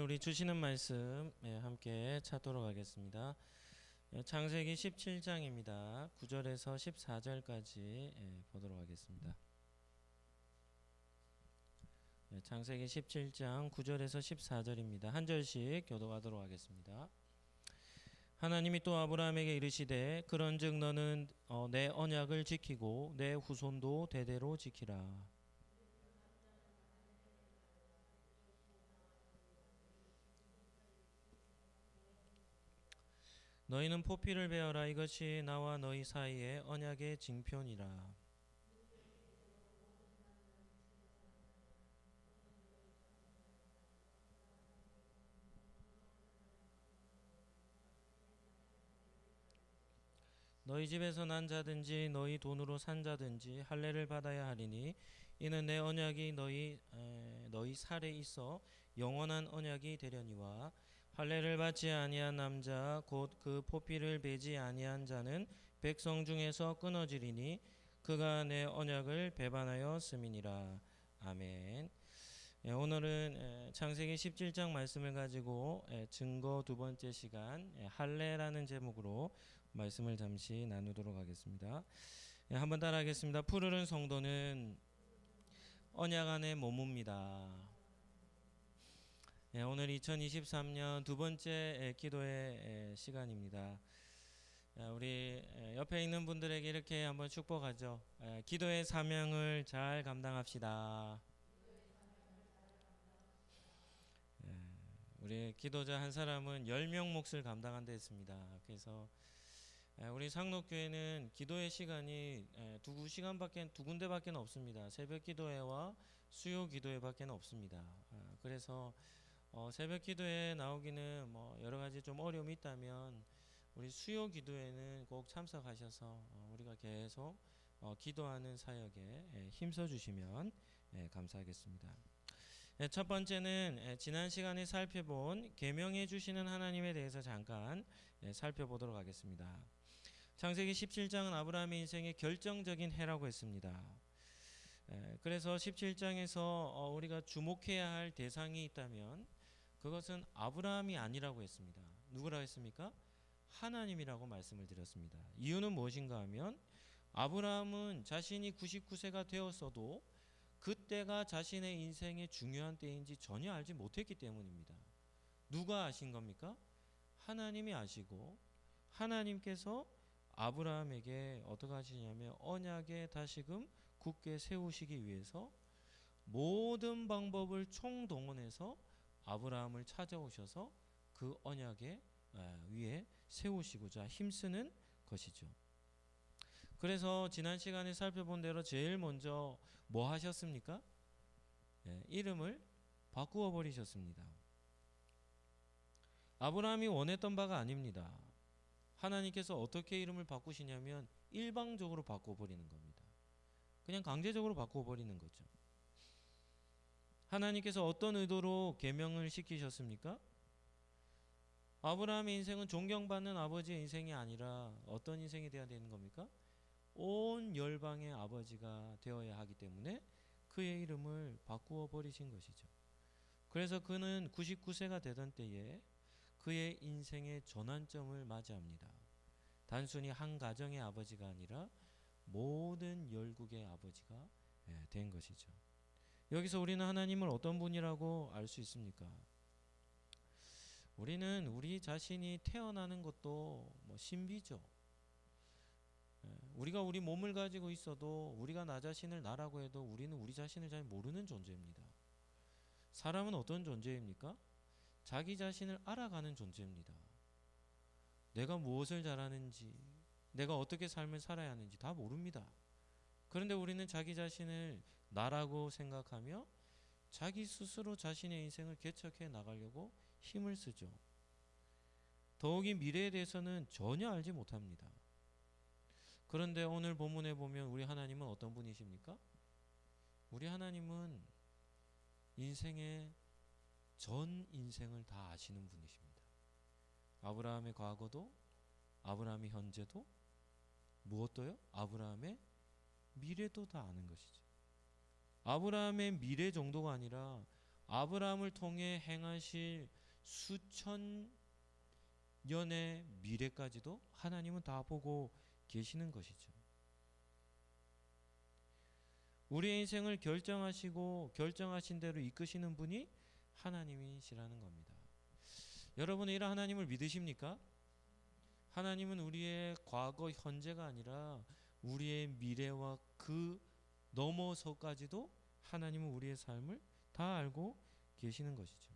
우리 주시는 말씀 함께 찾도록 하겠습니다. 창세기 17장입니다. 9절에서 14절까지 보도록 하겠습니다. 창세기 17장 9절에서 14절입니다. 한 절씩 교독하도록 하겠습니다. 하나님이 또 아브라함에게 이르시되 그런즉 너는 내 언약을 지키고 내 후손도 대대로 지키라. 너희는 포피를 베어라. 이것이 나와 너희 사이의 언약의 징표니라. 너희 집에서 난 자든지 너희 돈으로 산 자든지 할례를 받아야 하리니 이는 내 언약이 너희 살에 있어 영원한 언약이 되려니와 할례를 받지 아니한 남자 곧 그 포피를 베지 아니한 자는 백성 중에서 끊어지리니 그가 내 언약을 배반하였음이니라. 아멘. 오늘은 창세기 17장 말씀을 가지고 증거 두 번째 시간 할례라는 제목으로 말씀을 잠시 나누도록 하겠습니다. 한번 따라하겠습니다. 푸르른 성도는 언약 안에 머뭅니다. 오늘 2023년 두 번째 기도의 시간입니다. 우리 옆에 있는 분들에게 이렇게 한번 축복하죠. 기도의 사명을 잘 감당합시다. 우리 기도자 한 사람은 10명 몫을 감당한다 했습니다. 그래서 우리 상록교회는 기도의 시간이 두 군데밖에 없습니다. 새벽 기도회와 수요 기도회밖에 없습니다. 그래서 새벽 기도회 나오기는 여러 가지 좀 어려움이 있다면 우리 수요 기도회는 꼭 참석하셔서 우리가 계속 기도하는 사역에 힘써 주시면 감사하겠습니다. 첫 번째는 지난 시간에 살펴본 계명해 주시는 하나님에 대해서 잠깐 살펴보도록 하겠습니다. 창세기 17장은 아브라함의 인생의 결정적인 해라고 했습니다. 그래서 17장에서 우리가 주목해야 할 대상이 있다면 그것은 아브라함이 아니라고 했습니다. 누구라고 했습니까? 하나님이라고 말씀을 드렸습니다. 이유는 무엇인가 하면 아브라함은 자신이 99세가 되었어도 그때가 자신의 인생의 중요한 때인지 전혀 알지 못했기 때문입니다. 누가 아신 겁니까? 하나님이 아시고 하나님께서 아브라함에게 어떻게 하시냐면 언약에 다시금 굳게 세우시기 위해서 모든 방법을 총동원해서 아브라함을 찾아오셔서 그 언약의 위에 세우시고자 힘쓰는 것이죠. 그래서 지난 시간에 살펴본 대로 제일 먼저 뭐 하셨습니까? 이름을 바꾸어 버리셨습니다. 아브라함이 원했던 바가 아닙니다. 하나님께서 어떻게 이름을 바꾸시냐면 일방적으로 바꾸어 버리는 겁니다. 그냥 강제적으로 바꾸어 버리는 거죠. 하나님께서 어떤 의도로 계명을 시키셨습니까? 아브라함의 인생은 존경받는 아버지의 인생이 아니라 어떤 인생이 되어야 되는 겁니까? 온 열방의 아버지가 되어야 하기 때문에 그의 이름을 바꾸어 버리신 것이죠. 그래서 그는 99세가 되던 때에 그의 인생의 전환점을 맞이합니다. 단순히 한 가정의 아버지가 아니라 모든 열국의 아버지가 된 것이죠. 여기서 우리는 하나님을 어떤 분이라고 알 수 있습니까? 우리는 우리 자신이 태어나는 것도 신비죠. 우리가 우리 몸을 가지고 있어도 우리가 나 자신을 나라고 해도 우리는 우리 자신을 잘 모르는 존재입니다. 사람은 어떤 존재입니까? 자기 자신을 알아가는 존재입니다. 내가 무엇을 잘하는지, 내가 어떻게 삶을 살아야 하는지 다 모릅니다. 그런데 우리는 자기 자신을 나라고 생각하며 자기 스스로 자신의 인생을 개척해 나가려고 힘을 쓰죠. 더욱이 미래에 대해서는 전혀 알지 못합니다. 그런데 오늘 본문에 보면 우리 하나님은 어떤 분이십니까? 우리 하나님은 인생의 전 인생을 다 아시는 분이십니다. 아브라함의 과거도 아브라함의 현재도 무엇도요? 아브라함의 미래도 다 아는 것이죠. 아브라함의 미래 정도가 아니라 아브라함을 통해 행하실 수천 년의 미래까지도 하나님은 다 보고 계시는 것이죠. 우리의 인생을 결정하시고 결정하신 대로 이끄시는 분이 하나님이시라는 겁니다. 여러분은 이런 하나님을 믿으십니까? 하나님은 우리의 과거, 현재가 아니라 우리의 미래와 그 넘어서까지도 하나님은 우리의 삶을 다 알고 계시는 것이죠.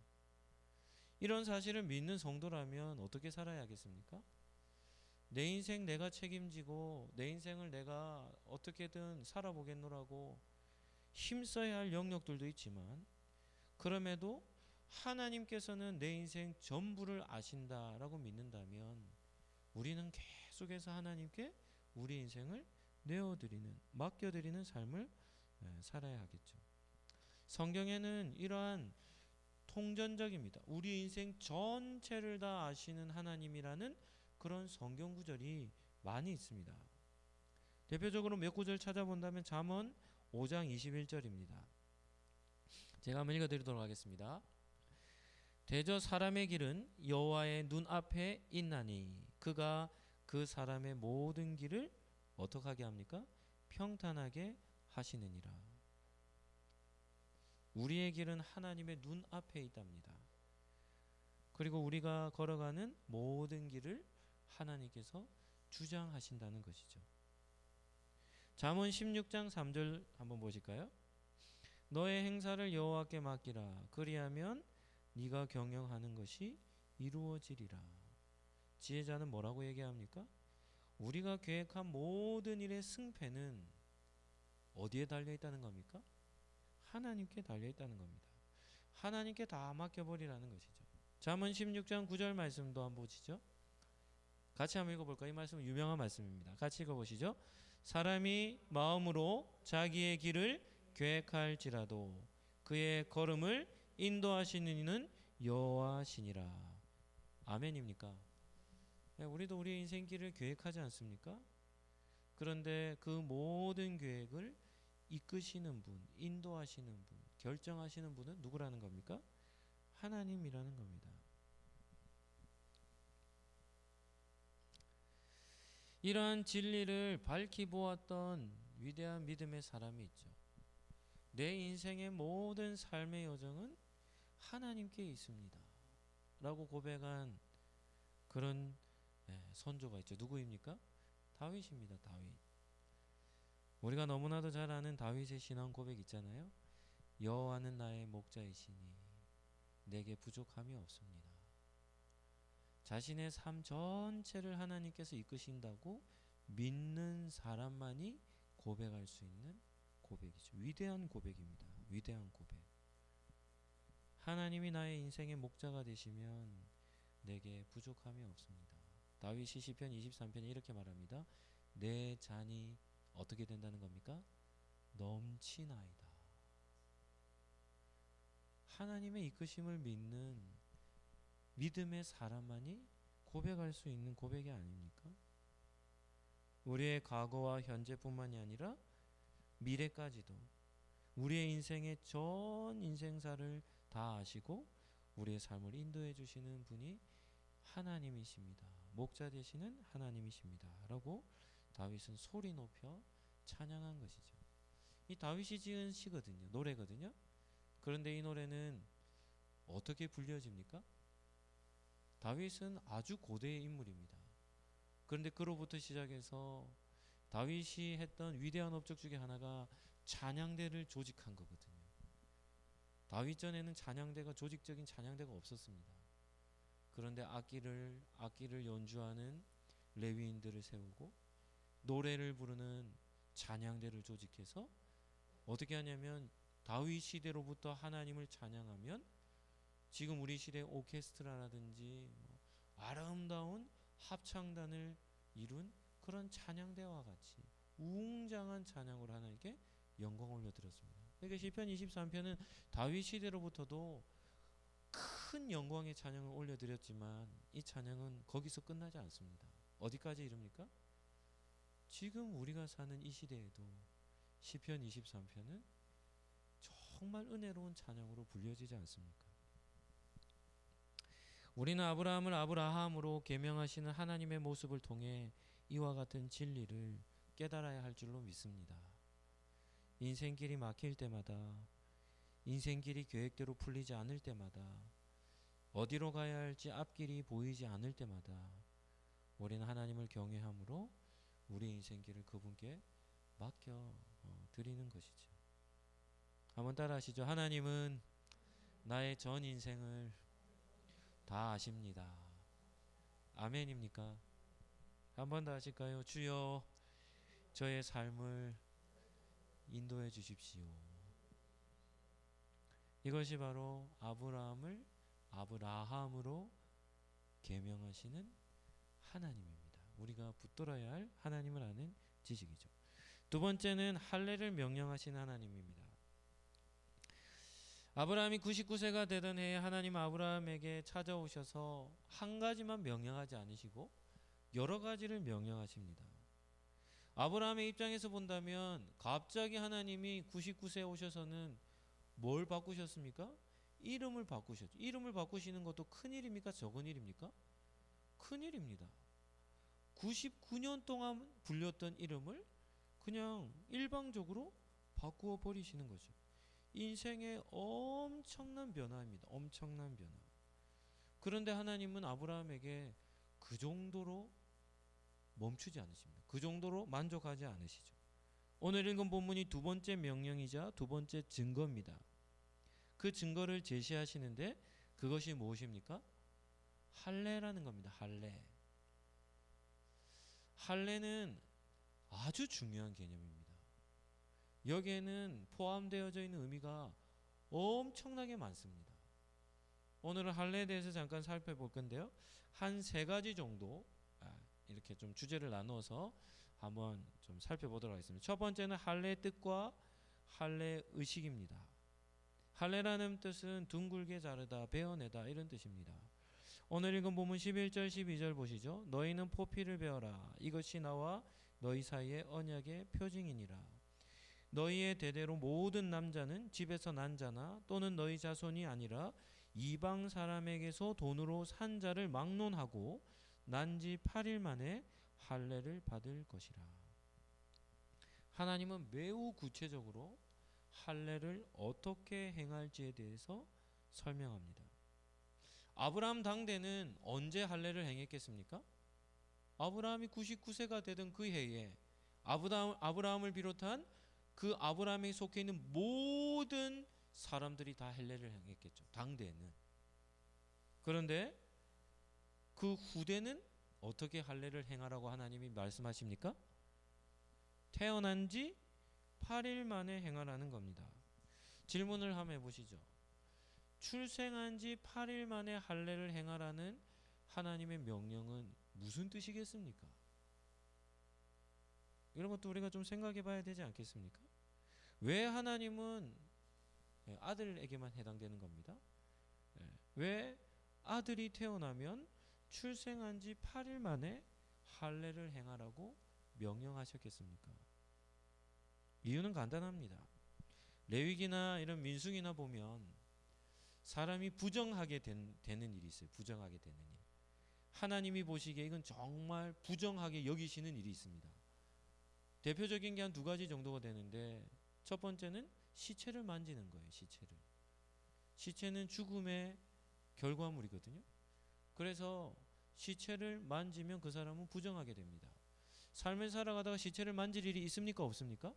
이런 사실을 믿는 성도라면 어떻게 살아야겠습니까? 내 인생 내가 책임지고 내 인생을 내가 어떻게든 살아보겠노라고 힘써야 할 영역들도 있지만, 그럼에도 하나님께서는 내 인생 전부를 아신다라고 믿는다면 우리는 계속해서 하나님께 우리 인생을 내어드리는, 맡겨드리는 삶을 살아야 하겠죠. 성경에는 이러한 통전적입니다. 우리 인생 전체를 다 아시는 하나님이라는 그런 성경 구절이 많이 있습니다. 대표적으로 몇 구절 찾아본다면 잠언 5장 21절입니다. 제가 한번 읽어드리도록 하겠습니다. 대저 사람의 길은 여호와의 눈앞에 있나니 그가 그 사람의 모든 길을 어떻게 하게 합니까? 평탄하게 하시느니라. 우리의 길은 하나님의 눈앞에 있답니다. 그리고 우리가 걸어가는 모든 길을 하나님께서 주장하신다는 것이죠. 잠언 16장 3절 한번 보실까요? 너의 행사를 여호와께 맡기라. 그리하면 네가 경영하는 것이 이루어지리라. 지혜자는 뭐라고 얘기합니까? 우리가 계획한 모든 일의 승패는 어디에 달려있다는 겁니까? 하나님께 달려있다는 겁니다. 하나님께 다 맡겨버리라는 것이죠. 잠언 16장 9절 말씀도 한번 보시죠. 같이 한번 읽어볼까요? 이 말씀은 유명한 말씀입니다. 같이 읽어보시죠. 사람이 마음으로 자기의 길을 계획할지라도 그의 걸음을 인도하시는 이는 여호와시니라. 아멘입니까? 우리도 우리의 인생길을 계획하지 않습니까? 그런데 그 모든 계획을 이끄시는 분, 인도하시는 분, 결정하시는 분은 누구라는 겁니까? 하나님이라는 겁니다. 이러한 진리를 밝히 보았던 위대한 믿음의 사람이 있죠. 내 인생의 모든 삶의 여정은 하나님께 있습니다 라고 고백한 그런 선조가 있죠. 누구입니까? 다윗입니다. 다윗. 우리가 너무나도 잘 아는 다윗의 신앙 고백 있잖아요. 여호와는 나의 목자이시니 내게 부족함이 없습니다. 자신의 삶 전체를 하나님께서 이끄신다고 믿는 사람만이 고백할 수 있는 고백이죠. 위대한 고백입니다. 위대한 고백. 하나님이 나의 인생의 목자가 되시면 내게 부족함이 없습니다. 다윗이 시편 23편에 이렇게 말합니다. 내 잔이 어떻게 된다는 겁니까? 넘치나이다. 하나님의 이끄심을 믿는 믿음의 사람만이 고백할 수 있는 고백이 아닙니까? 우리의 과거와 현재뿐만이 아니라 미래까지도 우리의 인생의 전 인생사를 다 아시고 우리의 삶을 인도해 주시는 분이 하나님이십니다. 목자 되시는 하나님이십니다 라고 다윗은 소리 높여 찬양한 것이죠. 이 다윗이 지은 시거든요. 노래거든요. 그런데 이 노래는 어떻게 불려집니까? 다윗은 아주 고대의 인물입니다. 그런데 그로부터 시작해서 다윗이 했던 위대한 업적 중에 하나가 찬양대를 조직한 거거든요. 다윗 전에는 찬양대가, 조직적인 찬양대가 없었습니다. 그런데 악기를 연주하는 레위인들을 세우고 노래를 부르는 찬양대를 조직해서 어떻게 하냐면 다윗 시대로부터 하나님을 찬양하면 지금 우리 시대의 오케스트라라든지 아름다운 합창단을 이룬 그런 찬양대와 같이 웅장한 찬양으로 하나님께 영광을 올려드렸습니다. 그러니까 시편 23편은 다윗 시대로부터도 큰 영광의 찬양을 올려드렸지만 이 찬양은 거기서 끝나지 않습니다. 어디까지 이릅니까? 지금 우리가 사는 이 시대에도 시편 23편은 정말 은혜로운 찬양으로 불려지지 않습니까? 우리는 아브라함을 아브라함으로 계명하시는 하나님의 모습을 통해 이와 같은 진리를 깨달아야 할 줄로 믿습니다. 인생길이 막힐 때마다, 인생길이 계획대로 풀리지 않을 때마다, 어디로 가야 할지 앞길이 보이지 않을 때마다 우리는 하나님을 경외함으로 우리 인생길을 그분께 맡겨 드리는 것이죠. 한번 따라 하시죠. 하나님은 나의 전 인생을 다 아십니다. 아멘입니까? 한번 더 하실까요? 주여 저의 삶을 인도해 주십시오. 이것이 바로 아브라함을 아브라함으로 계명하시는 하나님입니다. 우리가 붙들어야 할 하나님을 아는 지식이죠. 두 번째는 할례를 명령하신 하나님입니다. 아브라함이 99세가 되던 해에 하나님 아브라함에게 찾아오셔서 한 가지만 명령하지 않으시고 여러 가지를 명령하십니다. 아브라함의 입장에서 본다면 갑자기 하나님이 99세에 오셔서는 뭘 바꾸셨습니까? 이름을 바꾸셨죠. 이름을 바꾸시는 것도 큰일입니까? 적은 일입니까? 큰일입니다. 99년 동안 불렸던 이름을 그냥 일방적으로 바꾸어 버리시는 거죠. 인생의 엄청난 변화입니다. 엄청난 변화. 그런데 하나님은 아브라함에게 그 정도로 멈추지 않으십니다. 그 정도로 만족하지 않으시죠. 오늘 읽은 본문이 두 번째 명령이자 두 번째 증거입니다. 그 증거를 제시하시는데 그것이 무엇입니까? 할례라는 겁니다. 할례. 할례는 아주 중요한 개념입니다. 여기에는 포함되어져 있는 의미가 엄청나게 많습니다. 오늘은 할례에 대해서 잠깐 살펴볼 건데요. 한 세 가지 정도 이렇게 좀 주제를 나누어서 한번 좀 살펴보도록 하겠습니다. 첫 번째는 할례의 뜻과 할례의 의식입니다. 할례라는 뜻은 둥글게 자르다, 베어내다 이런 뜻입니다. 오늘 읽은 본문 11절 12절 보시죠. 너희는 포피를 베어라. 이것이 나와 너희 사이의 언약의 표징이니라. 너희의 대대로 모든 남자는 집에서 난 자나 또는 너희 자손이 아니라 이방 사람에게서 돈으로 산 자를 막론하고 난 지 8일 만에 할례를 받을 것이라. 하나님은 매우 구체적으로 할례를 어떻게 행할지에 대해서 설명합니다. 아브라함 당대는 언제 할례를 행했겠습니까? 아브라함이 99세가 되던 그 해에 아브라함을 비롯한 그 아브라함에 속해 있는 모든 사람들이 다 할례를 행했겠죠. 당대에는. 그런데 그 후대는 어떻게 할례를 행하라고 하나님이 말씀하십니까? 태어난 지 8일 만에 행하라는 겁니다. 질문을 한번 해보시죠. 출생한 지 8일 만에 할례를 행하라는 하나님의 명령은 무슨 뜻이겠습니까? 이런 것도 우리가 좀 생각해 봐야 되지 않겠습니까? 왜 하나님은 아들에게만 해당되는 겁니다? 왜 아들이 태어나면 출생한 지 8일 만에 할례를 행하라고 명령하셨겠습니까? 이유는 간단합니다. 레위기나 이런 민수기나 보면 사람이 부정하게 되는 일이 있어요. 부정하게 되는 일. 하나님이 보시기에 이건 정말 부정하게 여기시는 일이 있습니다. 대표적인 게 한 두 가지 정도가 되는데 첫 번째는 시체를 만지는 거예요. 시체를. 시체는 죽음의 결과물이거든요. 그래서 시체를 만지면 그 사람은 부정하게 됩니다. 삶을 살아가다가 시체를 만질 일이 있습니까? 없습니까?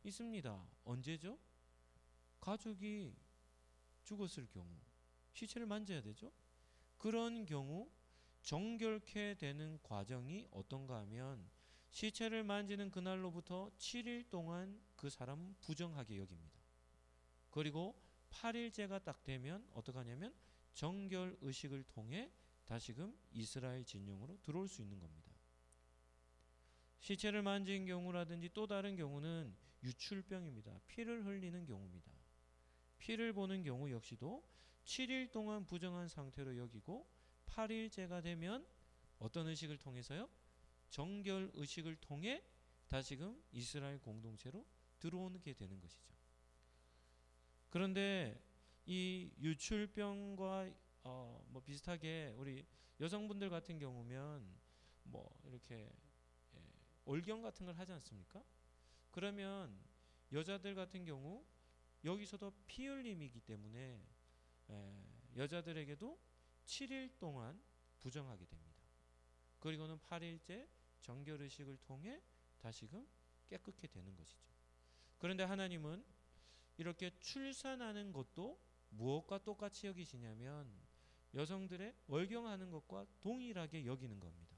있습니다. 언제죠? 가족이 죽었을 경우 시체를 만져야 되죠. 그런 경우 정결케 되는 과정이 어떤가 하면 시체를 만지는 그날로부터 7일 동안 그 사람은 부정하게 여깁니다. 그리고 8일째가 딱 되면 어떻게 하냐면 정결 의식을 통해 다시금 이스라엘 진영으로 들어올 수 있는 겁니다. 시체를 만진 경우라든지 또 다른 경우는 유출병입니다. 피를 흘리는 경우입니다. 피를 보는 경우 역시도 7일 동안 부정한 상태로 여기고 8일째가 되면 어떤 의식을 통해서요? 정결 의식을 통해 다시금 이스라엘 공동체로 들어오게 되는 것이죠. 그런데 이 유출병과 뭐 비슷하게 우리 여성분들 같은 경우면 뭐 이렇게 올경 같은 걸 하지 않습니까? 그러면 여자들 같은 경우 여기서도 피 흘림이기 때문에 여자들에게도 7일 동안 부정하게 됩니다. 그리고는 8일째 정결의식을 통해 다시금 깨끗게 되는 것이죠. 그런데 하나님은 이렇게 출산하는 것도 무엇과 똑같이 여기시냐면 여성들의 월경하는 것과 동일하게 여기는 겁니다.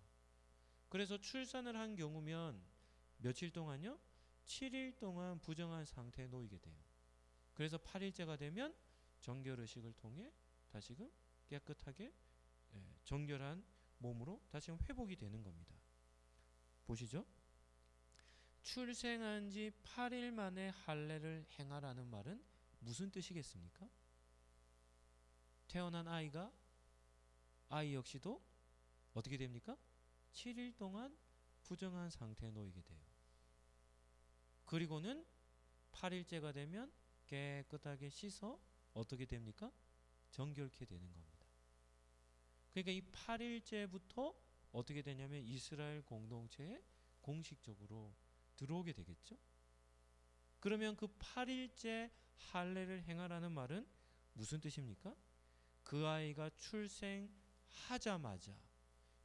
그래서 출산을 한 경우면 며칠 동안요? 7일 동안 부정한 상태에 놓이게 돼요. 그래서 8일째가 되면 정결의식을 통해 다시금 깨끗하게 정결한 몸으로 다시금 회복이 되는 겁니다. 보시죠. 출생한 지 8일 만에 할례를 행하라는 말은 무슨 뜻이겠습니까? 태어난 아이 역시도 어떻게 됩니까? 7일 동안 부정한 상태에 놓이게 돼요. 그리고는 8일째가 되면 깨끗하게 씻어 어떻게 됩니까? 정결케 되는 겁니다. 그러니까 이 8일째부터 어떻게 되냐면 이스라엘 공동체에 공식적으로 들어오게 되겠죠. 그러면 그 8일째 할례를 행하라는 말은 무슨 뜻입니까? 그 아이가 출생하자마자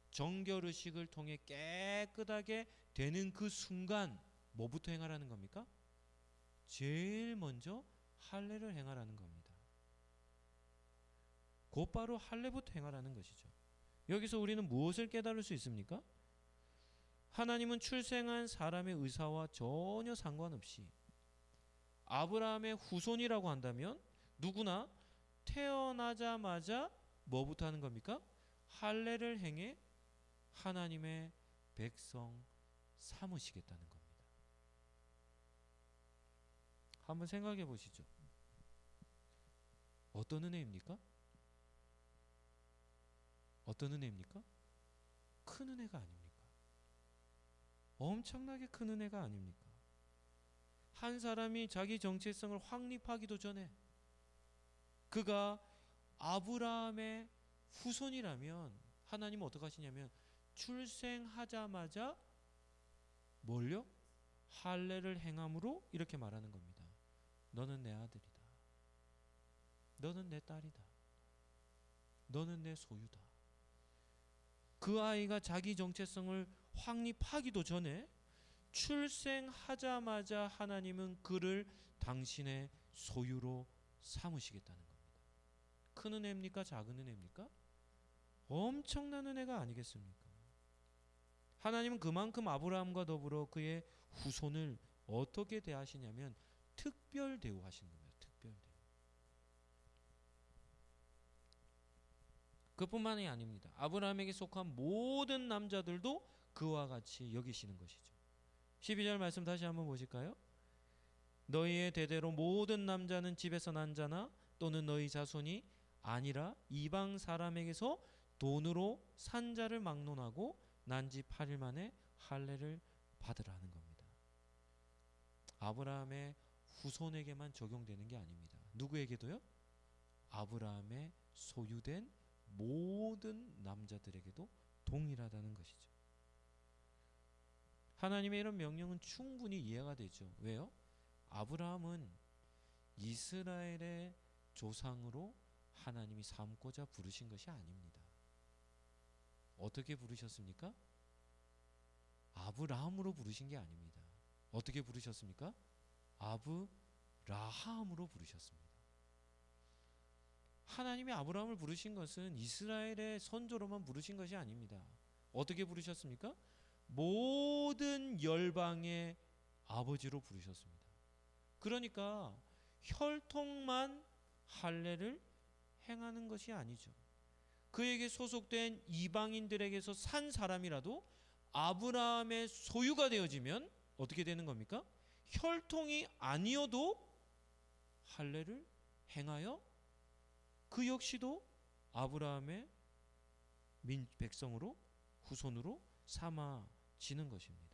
정결의식을 통해 깨끗하게 되는 그 순간 뭐부터 행하라는 겁니까? 제일 먼저 할례를 행하라는 겁니다. 곧바로 할례부터 행하라는 것이죠. 여기서 우리는 무엇을 깨달을 수 있습니까? 하나님은 출생한 사람의 의사와 전혀 상관없이 아브라함의 후손이라고 한다면 누구나 태어나자마자 뭐부터 하는 겁니까? 할례를 행해 하나님의 백성 삼으시겠다는 겁니다. 한번 생각해 보시죠. 어떤 은혜입니까? 어떤 은혜입니까? 큰 은혜가 아닙니까? 엄청나게 큰 은혜가 아닙니까? 한 사람이 자기 정체성을 확립하기도 전에 그가 아브라함의 후손이라면 하나님은 어떻게 하시냐면 출생하자마자 뭘요? 할례를 행함으로 이렇게 말하는 겁니다. 너는 내 아들이다. 너는 내 딸이다. 너는 내 소유다. 그 아이가 자기 정체성을 확립하기도 전에 출생하자마자 하나님은 그를 당신의 소유로 삼으시겠다는 겁니다. 큰 은혜입니까? 작은 은혜입니까? 엄청난 은혜가 아니겠습니까? 하나님은 그만큼 아브라함과 더불어 그의 후손을 어떻게 대하시냐면 특별 대우하시는 겁니다. 특별 대우. 그뿐만이 아닙니다. 아브라함에게 속한 모든 남자들도 그와 같이 여기시는 것이죠. 12절 말씀 다시 한번 보실까요? 너희의 대대로 모든 남자는 집에서 난 자나 또는 너희 자손이 아니라 이방 사람에게서 돈으로 산 자를 막론하고 난 지 8일 만에 할례를 받으라는 겁니다. 아브라함의 후손에게만 적용되는 게 아닙니다. 누구에게도요? 아브라함의 소유된 모든 남자들에게도 동일하다는 것이죠. 하나님의 이런 명령은 충분히 이해가 되죠. 왜요? 아브라함은 이스라엘의 조상으로 하나님이 삼고자 부르신 것이 아닙니다. 어떻게 부르셨습니까? 아브라함으로 부르신 게 아닙니다. 어떻게 부르셨습니까? 아브라함으로 부르셨습니다. 하나님이 아브라함을 부르신 것은 이스라엘의 선조로만 부르신 것이 아닙니다. 어떻게 부르셨습니까? 모든 열방의 아버지로 부르셨습니다. 그러니까 혈통만 할례를 행하는 것이 아니죠. 그에게 소속된 이방인들에게서 산 사람이라도 아브라함의 소유가 되어지면 어떻게 되는 겁니까? 혈통이 아니어도 할례를 행하여 그 역시도 아브라함의 백성으로 후손으로 삼아지는 것입니다.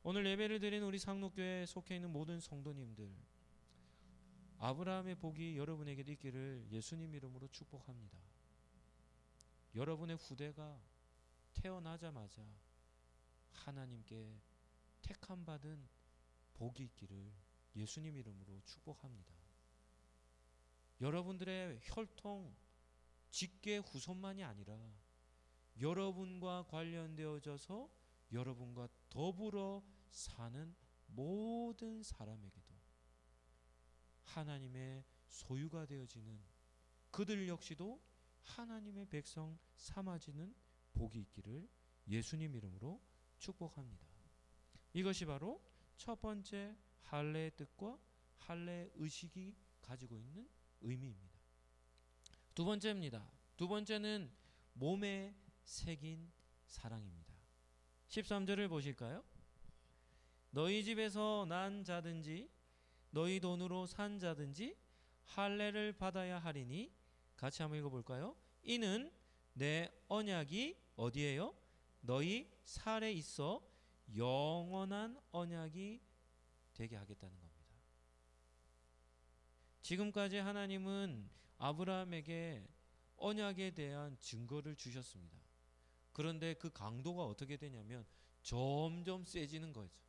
오늘 예배를 드리는 우리 상록교회에 속해 있는 모든 성도님들, 아브라함의 복이 여러분에게도 있기를 예수님 이름으로 축복합니다. 여러분의 후대가 태어나자마자 하나님께 택함 받은 복이 있기를 예수님 이름으로 축복합니다. 여러분들의 혈통, 직계 후손만이 아니라 여러분과 관련되어져서 여러분과 더불어 사는 모든 사람에게도 하나님의 소유가 되어지는, 그들 역시도 하나님의 백성 삼아지는 복이 있기를 예수님 이름으로 축복합니다. 이것이 바로 첫 번째 할례의 뜻과 할례의 의식이 가지고 있는 의미입니다. 두 번째입니다. 두 번째는 몸에 새긴 사랑입니다. 13절을 보실까요? 너희 집에서 난 자든지 너희 돈으로 산 자든지 할례를 받아야 하리니, 같이 한번 읽어볼까요? 이는 내 언약이 어디에요? 너희 살에 있어 영원한 언약이 되게 하겠다는 겁니다. 지금까지 하나님은 아브라함에게 언약에 대한 증거를 주셨습니다. 그런데 그 강도가 어떻게 되냐면 점점 세지는 거죠.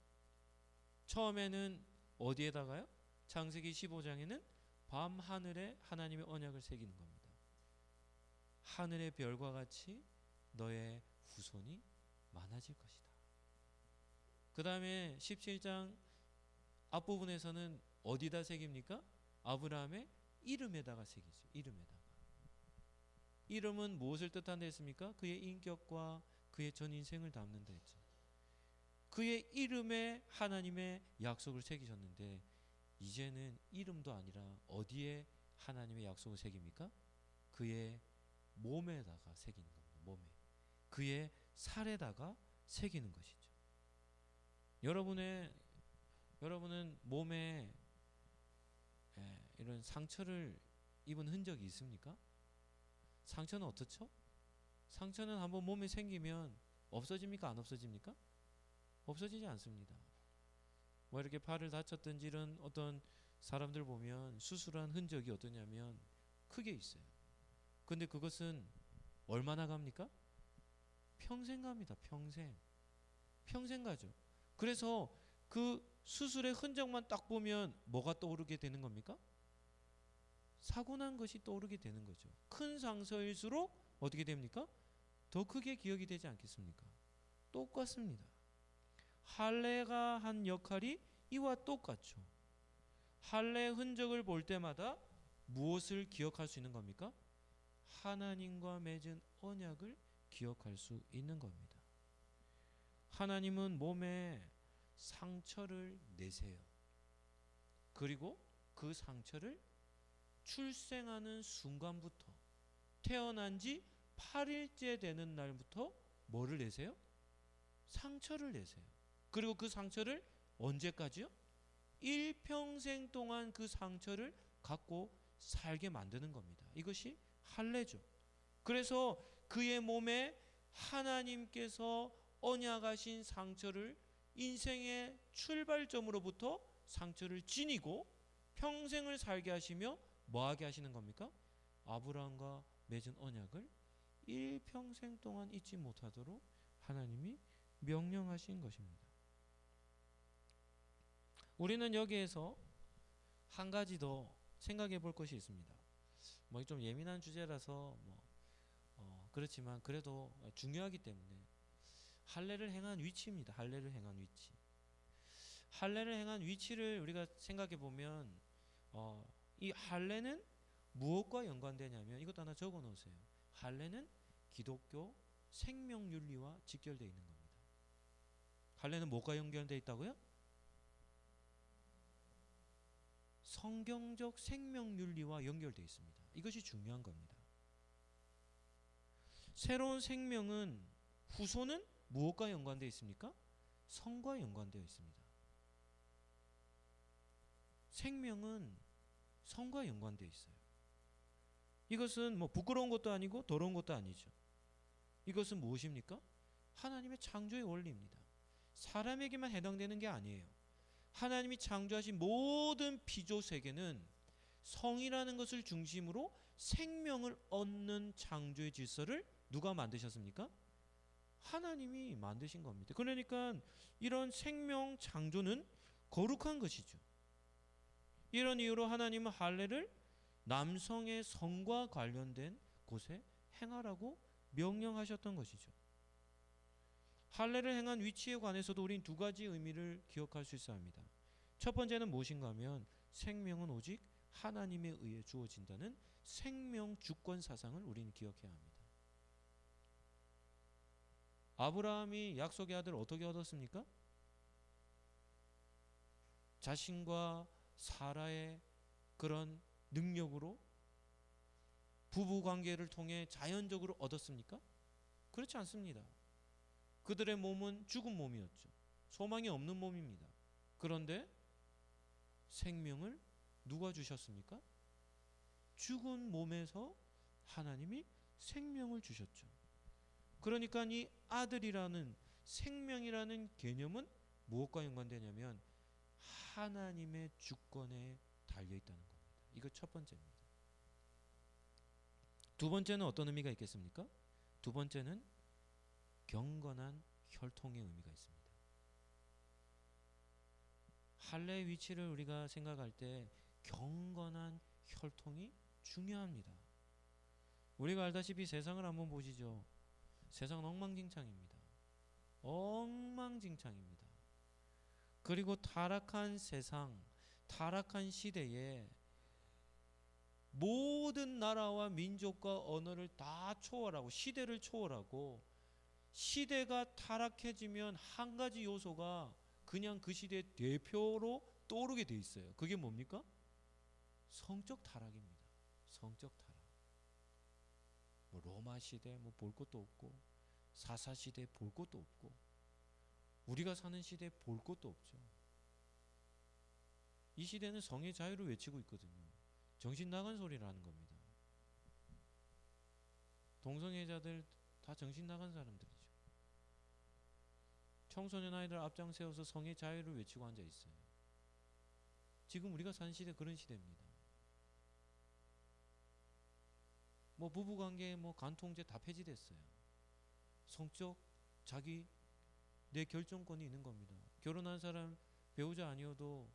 처음에는 어디에다가요? 창세기 15장에는 밤하늘에 하나님의 언약을 새기는 겁니다. 하늘의 별과 같이 너의 후손이 많아질 것이다. 그 다음에 17장 앞부분에서는 어디다 새깁니까? 아브라함의 이름에다가 새기죠. 이름에다가. 이름은 무엇을 뜻한다 했습니까? 그의 인격과 그의 전 인생을 담는다 했죠. 그의 이름에 하나님의 약속을 새기셨는데, 이제는 이름도 아니라 어디에 하나님의 약속을 새깁니까? 그의 몸에다가 새기는 겁니다. 몸에. 그의 살에다가 새기는 것이죠. 여러분은 몸에 이런 상처를 입은 흔적이 있습니까? 상처는 어떻죠? 상처는 한번 몸에 생기면 없어집니까? 안 없어집니까? 없어지지 않습니다. 뭐 이렇게 팔을 다쳤든지 이런 어떤 사람들 보면 수술한 흔적이 어떠냐면 크게 있어요. 근데 그것은 얼마나 갑니까? 평생 갑니다. 평생 가죠. 그래서 그 수술의 흔적만 딱 보면 뭐가 떠오르게 되는 겁니까? 사고 난 것이 떠오르게 되는 거죠. 큰 상처일수록 어떻게 됩니까? 더 크게 기억이 되지 않겠습니까? 똑같습니다. 할례가 한 역할이 이와 똑같죠. 할례의 흔적을 볼 때마다 무엇을 기억할 수 있는 겁니까? 하나님과 맺은 언약을 기억할 수 있는 겁니다. 하나님은 몸에 상처를 내세요. 그리고 그 상처를 출생하는 순간부터 태어난 지 8일째 되는 날부터 뭐를 내세요? 상처를 내세요. 그리고 그 상처를 언제까지요? 일평생 동안 그 상처를 갖고 살게 만드는 겁니다. 이것이 할례죠. 그래서 그의 몸에 하나님께서 언약하신 상처를 인생의 출발점으로부터 상처를 지니고 평생을 살게 하시며 뭐하게 하시는 겁니까? 아브라함과 맺은 언약을 일평생 동안 잊지 못하도록 하나님이 명령하신 것입니다. 우리는 여기에서 한 가지 더 생각해 볼 것이 있습니다. 뭐 좀 예민한 주제라서 그렇지만 그래도 중요하기 때문에 할례를 행한 위치입니다. 할례를 행한 위치. 할례를 행한 위치를 우리가 생각해 보면 이 할례는 무엇과 연관되냐면 이것도 하나 적어 놓으세요. 할례는 기독교 생명윤리와 직결되어 있는 겁니다. 할례는 뭐가 연결되어 있다고요? 성경적 생명윤리와 연결되어 있습니다. 이것이 중요한 겁니다. 새로운 생명은 후손은 무엇과 연관되어 있습니까? 성과 연관되어 있습니다. 생명은 성과 연관되어 있어요. 이것은 뭐 부끄러운 것도 아니고 더러운 것도 아니죠. 이것은 무엇입니까? 하나님의 창조의 원리입니다. 사람에게만 해당되는 게 아니에요. 하나님이 창조하신 모든 피조 세계는 성이라는 것을 중심으로 생명을 얻는 창조의 질서를 누가 만드셨습니까? 하나님이 만드신 겁니다. 그러니까 이런 생명 창조는 거룩한 것이죠. 이런 이유로 하나님은 할례를 남성의 성과 관련된 곳에 행하라고 명령하셨던 것이죠. 할례를 행한 위치에 관해서도 우린 두 가지 의미를 기억할 수 있어야 합니다. 첫 번째는 무엇인가 하면 생명은 오직 하나님에 의해 주어진다는 생명 주권 사상을 우리는 기억해야 합니다. 아브라함이 약속의 아들을 어떻게 얻었습니까? 자신과 사라의 그런 능력으로 부부 관계를 통해 자연적으로 얻었습니까? 그렇지 않습니다. 그들의 몸은 죽은 몸이었죠. 소망이 없는 몸입니다. 그런데 생명을 누가 주셨습니까? 죽은 몸에서 하나님이 생명을 주셨죠. 그러니까 이 아들이라는 생명이라는 개념은 무엇과 연관되냐면 하나님의 주권에 달려 있다는 겁니다. 이거 첫 번째입니다. 두 번째는 어떤 의미가 있겠습니까? 두 번째는 경건한 혈통의 의미가 있습니다. 할례의 위치를 우리가 생각할 때 경건한 혈통이 중요합니다. 우리가 알다시피 세상을 한번 보시죠. 세상은 엉망진창입니다. 엉망진창입니다. 그리고 타락한 세상, 타락한 시대에 모든 나라와 민족과 언어를 다 초월하고 시대를 초월하고 시대가 타락해지면 한 가지 요소가 그냥 그 시대의 대표로 떠오르게 돼 있어요. 그게 뭡니까? 성적 타락입니다. 성적 타락. 뭐 로마 시대 뭐 볼 것도 없고 사사 시대 볼 것도 없고 우리가 사는 시대 볼 것도 없죠. 이 시대는 성의 자유를 외치고 있거든요. 정신 나간 소리를 하는 겁니다. 동성애자들 다 정신 나간 사람들이죠. 청소년 아이들 앞장 세워서 성의 자유를 외치고 앉아 있어요. 지금 우리가 사는 시대 그런 시대입니다. 뭐 부부관계 뭐 간통죄 다 폐지됐어요. 성적 자기 내 결정권이 있는 겁니다. 결혼한 사람 배우자 아니어도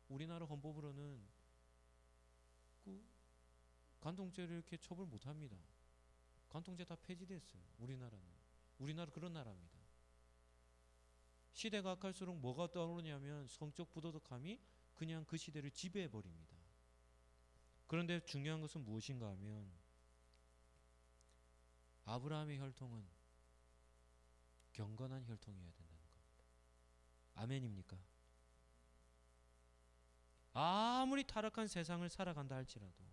우리나라 헌법으로는 그 간통죄를 이렇게 처벌 못합니다. 간통죄 다 폐지됐어요. 우리나라 그런 나라입니다. 시대가 악할수록 뭐가 떠오르냐면 성적 부도덕함이 그냥 그 시대를 지배해버립니다. 그런데 중요한 것은 무엇인가 하면 아브라함의 혈통은 경건한 혈통이어야 된다는 겁니다. 아멘입니까? 아무리 타락한 세상을 살아간다 할지라도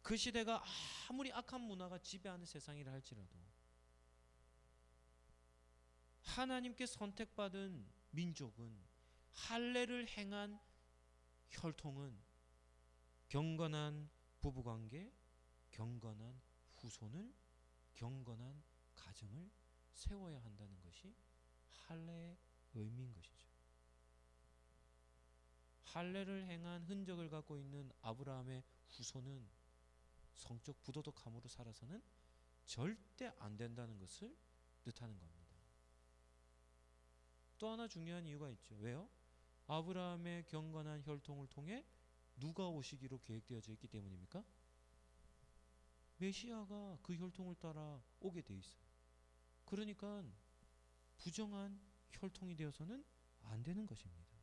그 시대가 아무리 악한 문화가 지배하는 세상이라 할지라도 하나님께 선택받은 민족은 할례를 행한 혈통은 경건한 부부관계, 경건한 후손을, 경건한 가정을 세워야 한다는 것이 할례의 의미인 것이죠. 할례를 행한 흔적을 갖고 있는 아브라함의 후손은 성적 부도덕함으로 살아서는 절대 안 된다는 것을 뜻하는 겁니다. 또 하나 중요한 이유가 있죠. 왜요? 아브라함의 경건한 혈통을 통해 누가 오시기로 계획되어져 있기 때문입니까? 메시아가 그 혈통을 따라 오게 돼 있어요. 그러니까 부정한 혈통이 되어서는 안 되는 것입니다.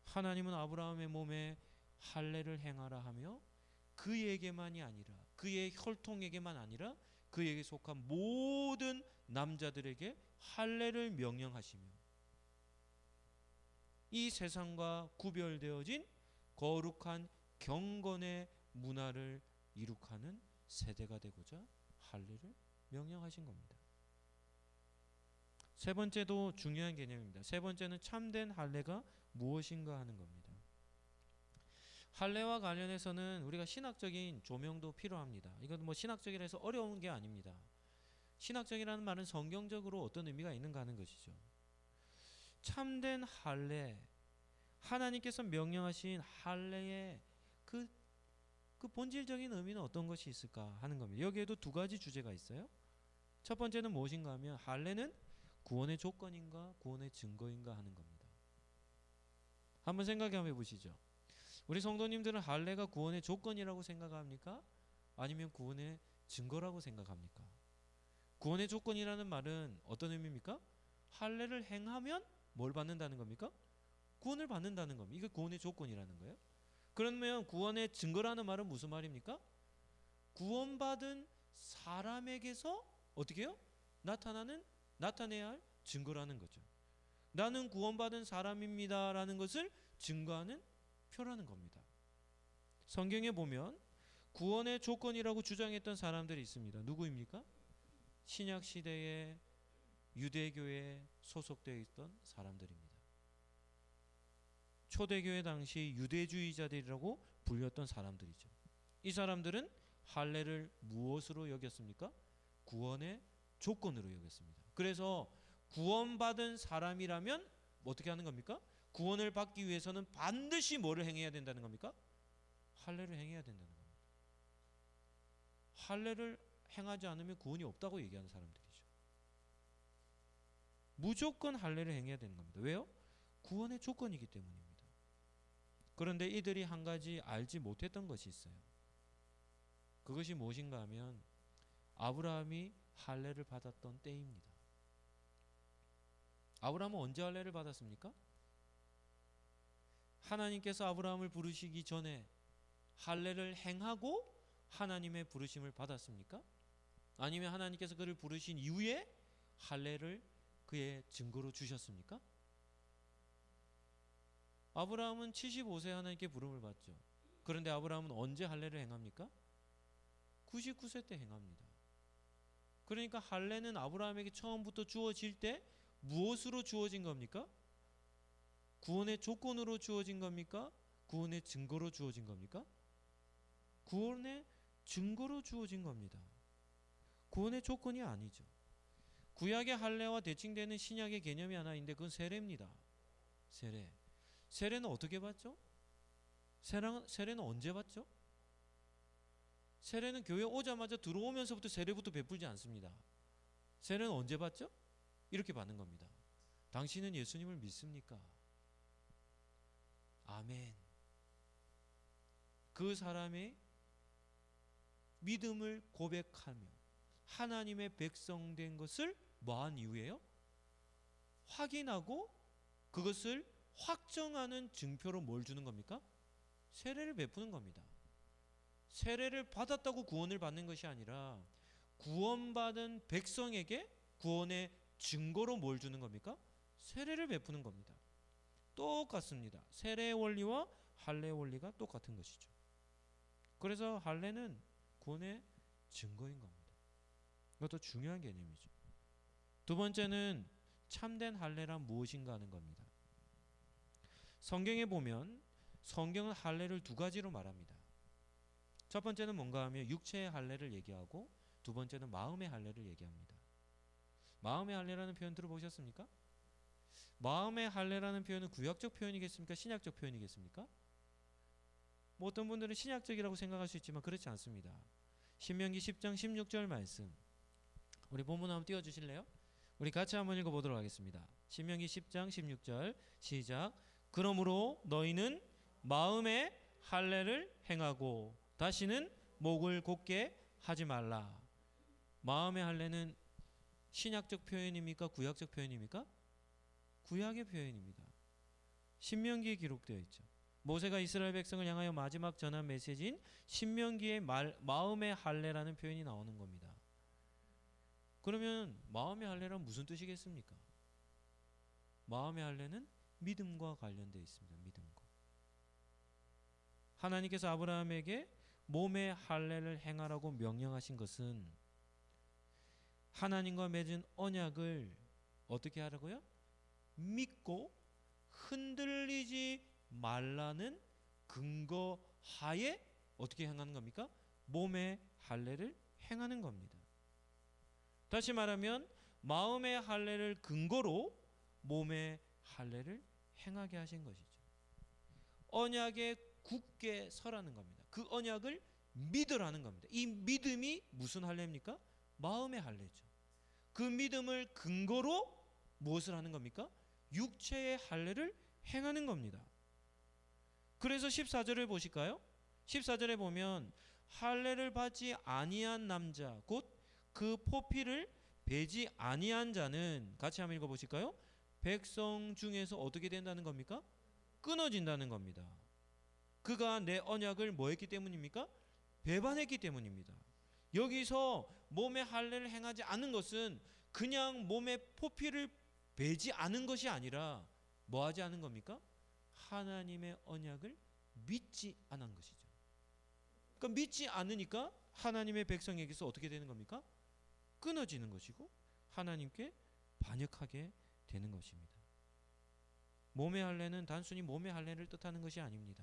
하나님은 아브라함의 몸에 할례를 행하라 하며 그에게만이 아니라 그의 혈통에게만 아니라 그에게 속한 모든 남자들에게 할례를 명령하시며 이 세상과 구별되어진 거룩한 경건의 문화를 이룩하는 세대가 되고자 할례를 명령하신 겁니다. 세 번째도 중요한 개념입니다. 세 번째는 참된 할례가 무엇인가 하는 겁니다. 할례와 관련해서는 우리가 신학적인 조명도 필요합니다. 이건 뭐 신학적이라 해서 어려운 게 아닙니다. 신학적이라는 말은 성경적으로 어떤 의미가 있는가 하는 것이죠. 참된 할례, 하나님께서 명령하신 할례의 그 본질적인 의미는 어떤 것이 있을까 하는 겁니다. 여기에도 두 가지 주제가 있어요. 첫 번째는 무엇인가 하면 할례는 구원의 조건인가 구원의 증거인가 하는 겁니다. 한번 생각해 한번 해보시죠. 우리 성도님들은 할례가 구원의 조건이라고 생각합니까? 아니면 구원의 증거라고 생각합니까? 구원의 조건이라는 말은 어떤 의미입니까? 할례를 행하면 뭘 받는다는 겁니까? 구원을 받는다는 겁니다. 이게 구원의 조건이라는 거예요. 그러면 구원의 증거라는 말은 무슨 말입니까? 구원받은 사람에게서 어떻게 해요? 나타내야 할 증거라는 거죠. 나는 구원받은 사람입니다라는 것을 증거하는 표라는 겁니다. 성경에 보면 구원의 조건이라고 주장했던 사람들이 있습니다. 누구입니까? 신약 시대에 유대교에 소속되어 있던 사람들입니다. 초대교회 당시 유대주의자들이라고 불렸던 사람들이죠. 이 사람들은 할례를 무엇으로 여겼습니까? 구원의 조건으로 여겼습니다. 그래서 구원받은 사람이라면 어떻게 하는 겁니까? 구원을 받기 위해서는 반드시 뭐를 행해야 된다는 겁니까? 할례를 행해야 된다는 겁니다. 할례를 행하지 않으면 구원이 없다고 얘기하는 사람들이죠. 무조건 할례를 행해야 되는 겁니다. 왜요? 구원의 조건이기 때문입니다. 그런데 이들이 한 가지 알지 못했던 것이 있어요. 그것이 무엇인가 하면 아브라함이 할례를 받았던 때입니다. 아브라함은 언제 할례를 받았습니까? 하나님께서 아브라함을 부르시기 전에 할례를 행하고 하나님의 부르심을 받았습니까? 아니면 하나님께서 그를 부르신 이후에 할례를 그의 증거로 주셨습니까? 아브라함은 75세 하나님께 부름을 받죠. 그런데 아브라함은 언제 할례를 행합니까? 99세 때 행합니다. 그러니까 할례는 아브라함에게 처음부터 주어질 때 무엇으로 주어진 겁니까? 구원의 조건으로 주어진 겁니까? 구원의 증거로 주어진 겁니까? 구원의 증거로 주어진 겁니다. 구원의 조건이 아니죠. 구약의 할례와 대칭되는 신약의 개념이 하나 있는데 그건 세례입니다. 세례. 세례는 어떻게 받죠? 세례는 언제 받죠? 세례는 교회 오자마자 들어오면서부터 세례부터 베풀지 않습니다. 세례는 언제 받죠? 이렇게 받는 겁니다. 당신은 예수님을 믿습니까? 아멘. 그 사람의 믿음을 고백하며 하나님의 백성 된 것을 뭐한 이후에요? 확인하고 그것을 확정하는 증표로 뭘 주는 겁니까? 세례를 베푸는 겁니다. 세례를 받았다고 구원을 받는 것이 아니라 구원받은 백성에게 구원의 증거로 뭘 주는 겁니까? 세례를 베푸는 겁니다. 똑같습니다. 세례의 원리와 할례의 원리가 똑같은 것이죠. 그래서 할례는 구원의 증거인 겁니다. 이것도 중요한 개념이죠. 두 번째는 참된 할례란 무엇인가 하는 겁니다. 성경에 보면 성경은 할례를 두 가지로 말합니다. 첫 번째는 뭔가 하면 육체의 할례를 얘기하고 두 번째는 마음의 할례를 얘기합니다. 마음의 할례라는 표현 들어보셨습니까? 마음의 할례라는 표현은 구약적 표현이겠습니까? 신약적 표현이겠습니까? 뭐 어떤 분들은 신약적이라고 생각할 수 있지만 그렇지 않습니다. 신명기 10장 16절 말씀 우리 본문 한번 띄워주실래요? 우리 같이 한번 읽어보도록 하겠습니다. 신명기 10장 16절 시작. 그러므로 너희는 마음의 할례를 행하고 다시는 목을 곧게 하지 말라. 마음의 할례는 신약적 표현입니까? 구약적 표현입니까? 구약의 표현입니다. 신명기에 기록되어 있죠. 모세가 이스라엘 백성을 향하여 마지막 전한 메시지인 신명기의 마음의 할례라는 표현이 나오는 겁니다. 그러면 마음의 할례란 무슨 뜻이겠습니까? 마음의 할례는 믿음과 관련되어 있습니다. 믿음과. 하나님께서 아브라함에게 몸의 할례를 행하라고 명령하신 것은 하나님과 맺은 언약을 어떻게 하라고요? 믿고 흔들리지 말라는 근거 하에 어떻게 행하는 겁니까? 몸의 할례를 행하는 겁니다. 다시 말하면 마음의 할례를 근거로 몸의 할례를 행하게 하신 것이죠. 언약에 굳게 서라는 겁니다. 그 언약을 믿으라는 겁니다. 이 믿음이 무슨 할례입니까? 마음의 할례죠. 그 믿음을 근거로 무엇을 하는 겁니까? 육체의 할례를 행하는 겁니다. 그래서 14절을 보실까요? 14절에 보면 할례를 받지 아니한 남자 곧 그 포피를 베지 아니한 자는 같이 한번 읽어보실까요? 백성 중에서 어떻게 된다는 겁니까? 끊어진다는 겁니다. 그가 내 언약을 뭐 했기 때문입니까? 배반했기 때문입니다. 여기서 몸의 할례를 행하지 않은 것은 그냥 몸의 포피를 베지 않은 것이 아니라 뭐 하지 않은 겁니까? 하나님의 언약을 믿지 않은 것이죠. 그러니까 믿지 않으니까 하나님의 백성에게서 어떻게 되는 겁니까? 끊어지는 것이고 하나님께 반역하게 되는 것입니다. 몸의 할례는 단순히 몸의 할례를 뜻하는 것이 아닙니다.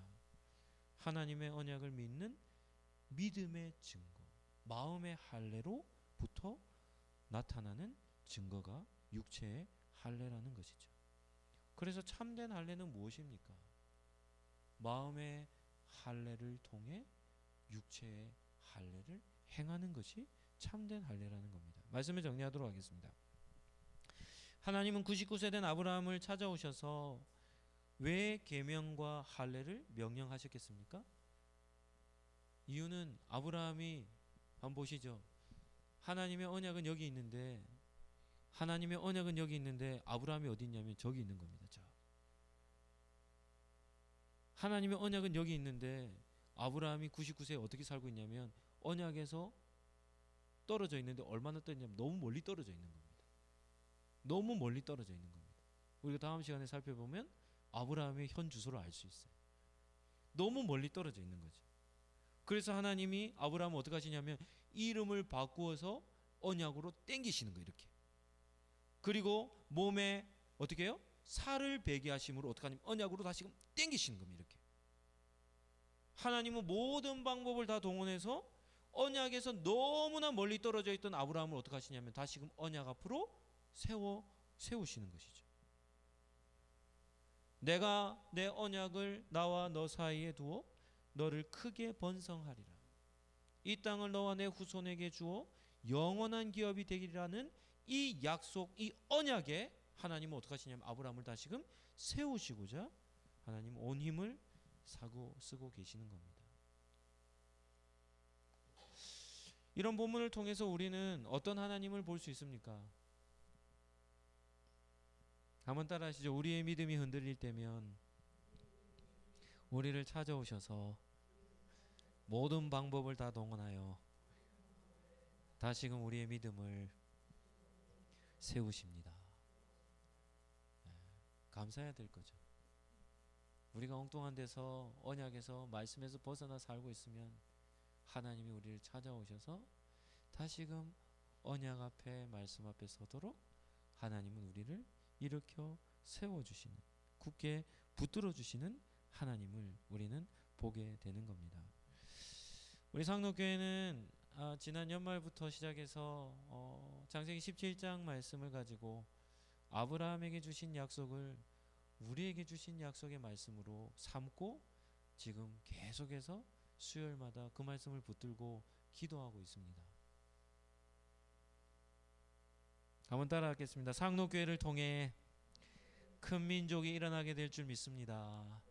하나님의 언약을 믿는 믿음의 증거, 마음의 할례로부터 나타나는 증거가 육체의 할례라는 것이죠. 그래서 참된 할례는 무엇입니까? 마음의 할례를 통해 육체의 할례를 행하는 것이 참된 할례라는 겁니다. 말씀을 정리하도록 하겠습니다. 하나님은 99세 된 아브라함을 찾아오셔서 왜 계명과 할례를 명령하셨겠습니까? 이유는 아브라함이 한번 보시죠. 하나님의 언약은 여기 있는데 아브라함이 어디 있냐면 저기 있는 겁니다. 저. 하나님의 언약은 여기 있는데 아브라함이 99세에 어떻게 살고 있냐면 언약에서 떨어져 있는데 얼마나 떨어졌냐면 너무 멀리 떨어져 있는 겁니다. 너무 멀리 떨어져 있는 겁니다. 우리가 다음 시간에 살펴보면 아브라함의 현 주소를 알 수 있어요. 너무 멀리 떨어져 있는 거죠. 그래서 하나님이 아브라함을 어떻게 하시냐면 이름을 바꾸어서 언약으로 땡기시는 거예요. 이렇게. 그리고 몸에 어떻게 해요? 살을 베게 하심으로 어떻게 하냐면 언약으로 다시금 땡기시는 겁니다. 이렇게. 하나님은 모든 방법을 다 동원해서 언약에서 너무나 멀리 떨어져 있던 아브라함을 어떻게 하시냐면 다시금 언약 앞으로 세우시는 것이죠. 내가 내 언약을 나와 너 사이에 두어 너를 크게 번성하리라. 이 땅을 너와 내 후손에게 주어 영원한 기업이 되리라는 이 약속, 이 언약에 하나님은 어떻게 하시냐면 아브라함을 다시금 세우시고자 하나님 온 힘을 쓰고 계시는 겁니다. 이런 본문을 통해서 우리는 어떤 하나님을 볼 수 있습니까? 한번 따라 하시죠. 우리의 믿음이 흔들릴 때면 우리를 찾아오셔서 모든 방법을 다 동원하여 다시금 우리의 믿음을 세우십니다. 감사해야 될 거죠. 우리가 엉뚱한 데서 언약에서 말씀에서 벗어나 살고 있으면 하나님이 우리를 찾아오셔서 다시금 언약 앞에 말씀 앞에 서도록 하나님은 우리를 일으켜 세워주시는, 굳게 붙들어 주시는 하나님을 우리는 보게 되는 겁니다. 우리 상록교회는 지난 연말부터 시작해서 창세기 17장 말씀을 가지고 아브라함에게 주신 약속을 우리에게 주신 약속의 말씀으로 삼고 지금 계속해서 수요일마다 그 말씀을 붙들고 기도하고 있습니다. 한번 따라하겠습니다. 상록교회를 통해 큰 민족이 일어나게 될 줄 믿습니다.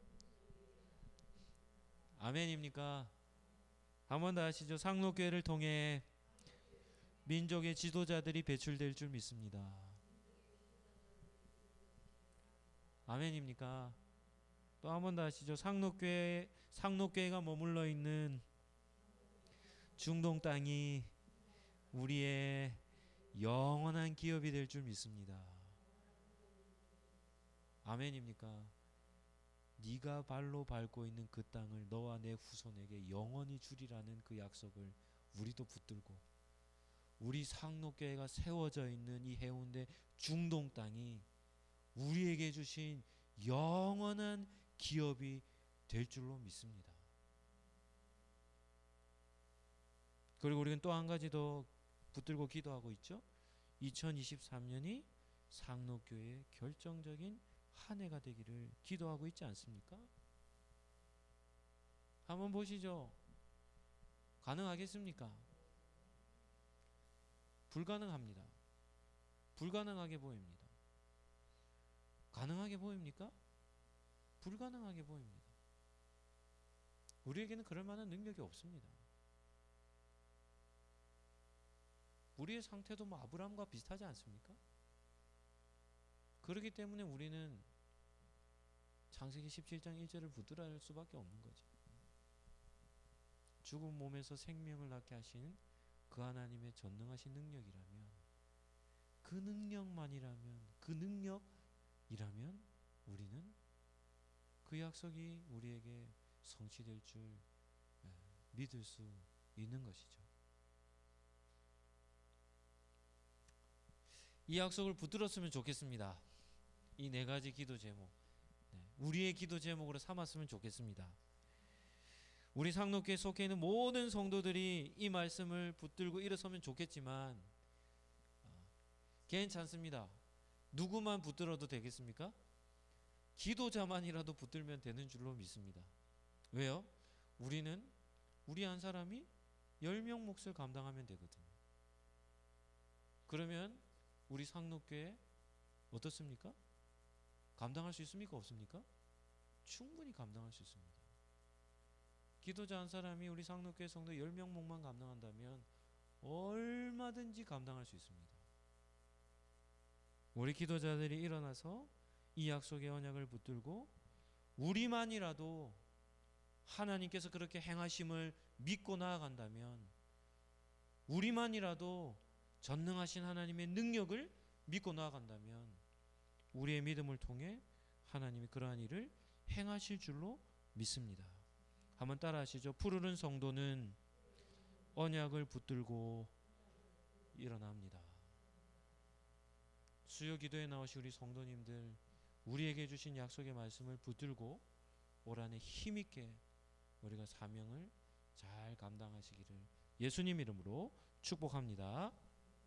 아멘입니까? 한번 더 하시죠. 상록교회를 통해 민족의 지도자들이 배출될 줄 믿습니다. 아멘입니까? 또 한 번 더 하시죠. 상록교회가 머물러 있는 중동 땅이 우리의 영원한 기업이 될 줄 믿습니다. 아멘입니까? 네가 발로 밟고 있는 그 땅을 너와 내 후손에게 영원히 주리라는 그 약속을 우리도 붙들고 우리 상록교회가 세워져 있는 이 해운대 중동 땅이 우리에게 주신 영원한 기업이 될 줄로 믿습니다. 그리고 우리는 또 한 가지 더 붙들고 기도하고 있죠. 2023년이 상록교회의 결정적인 한 해가 되기를 기도하고 있지 않습니까? 한번 보시죠. 가능하겠습니까? 불가능합니다. 불가능하게 보입니다. 가능하게 보입니까? 불가능하게 보입니다. 우리에게는 그럴 만한 능력이 없습니다. 우리의 상태도 뭐 아브라함과 비슷하지 않습니까? 그렇기 때문에 우리는 창세기 17장 1절을 붙들어야 할 수밖에 없는 거죠. 죽은 몸에서 생명을 낳게 하신 그 하나님의 전능하신 능력이라면, 그 능력만이라면, 그 능력이라면 우리는 그 약속이 우리에게 성취될 줄 믿을 수 있는 것이죠. 이 약속을 붙들었으면 좋겠습니다. 이 네 가지 기도 제목, 우리의 기도 제목으로 삼았으면 좋겠습니다. 우리 상록교에 속해 있는 모든 성도들이 이 말씀을 붙들고 일어서면 좋겠지만 괜찮습니다. 누구만 붙들어도 되겠습니까? 기도자만이라도 붙들면 되는 줄로 믿습니다. 왜요? 우리 한 사람이 10명 몫을 감당하면 되거든요. 그러면 우리 상록교회 어떻습니까? 감당할 수 있습니까? 없습니까? 충분히 감당할 수 있습니다. 기도자 한 사람이 우리 상록교회 성도 10명 몫만 감당한다면 얼마든지 감당할 수 있습니다. 우리 기도자들이 일어나서 이 약속의 언약을 붙들고 우리만이라도 하나님께서 그렇게 행하심을 믿고 나아간다면, 우리만이라도 전능하신 하나님의 능력을 믿고 나아간다면 우리의 믿음을 통해 하나님이 그러한 일을 행하실 줄로 믿습니다. 한번 따라 하시죠. 푸르른 성도는 언약을 붙들고 일어납니다. 수요 기도에 나오신 우리 성도님들, 우리에게 주신 약속의 말씀을 붙들고 올 한해 힘있게 우리가 사명을 잘 감당하시기를 예수님 이름으로 축복합니다.